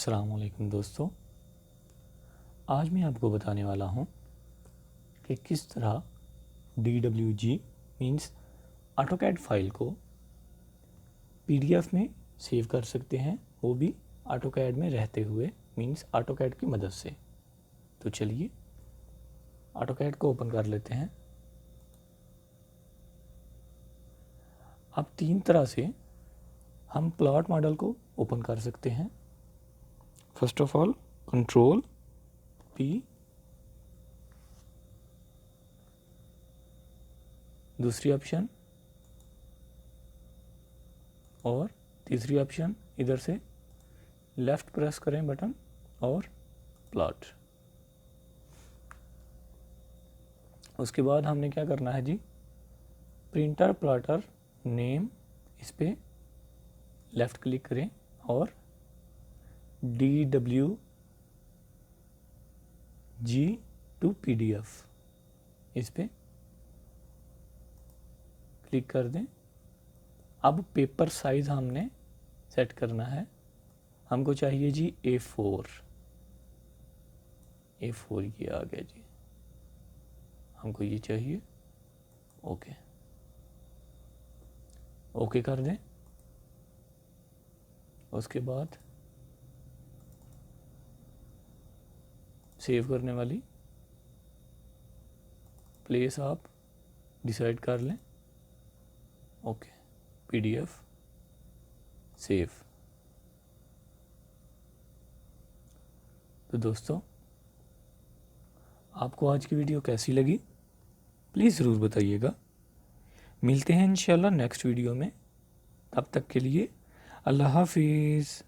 अस्सलाम वालेकुम दोस्तों, आज मैं आपको बताने वाला हूँ कि किस तरह DWG मीन्स ऑटोकैड फाइल को PDF में सेव कर सकते हैं, वो भी ऑटोकैड में रहते हुए मीन्स ऑटोकैड की मदद से। तो चलिए ऑटोकैड को ओपन कर लेते हैं। अब 3 तरह से हम प्लॉट मॉडल को ओपन कर सकते हैं। First of all control P, दूसरी ऑप्शन और तीसरी ऑप्शन इधर से लेफ़्ट प्रेस करें बटन और प्लॉट। उसके बाद हमने क्या करना है जी, प्रिंटर प्लॉटर नेम, इस पर लेफ़्ट क्लिक करें और DWG टू PDF इस पर क्लिक कर दें। अब पेपर साइज़ हमने सेट करना है, हमको चाहिए जी A4 ये आ गया जी, हमको ये चाहिए। ओके कर दें। उसके बाद सेव करने वाली प्लेस आप डिसाइड कर लें। Okay, PDF save. तो दोस्तों, आपको आज की वीडियो कैसी लगी प्लीज़ ज़रूर बताइएगा। मिलते हैं इंशाल्लाह नेक्स्ट वीडियो में, तब तक के लिए अल्लाह हाफिज़।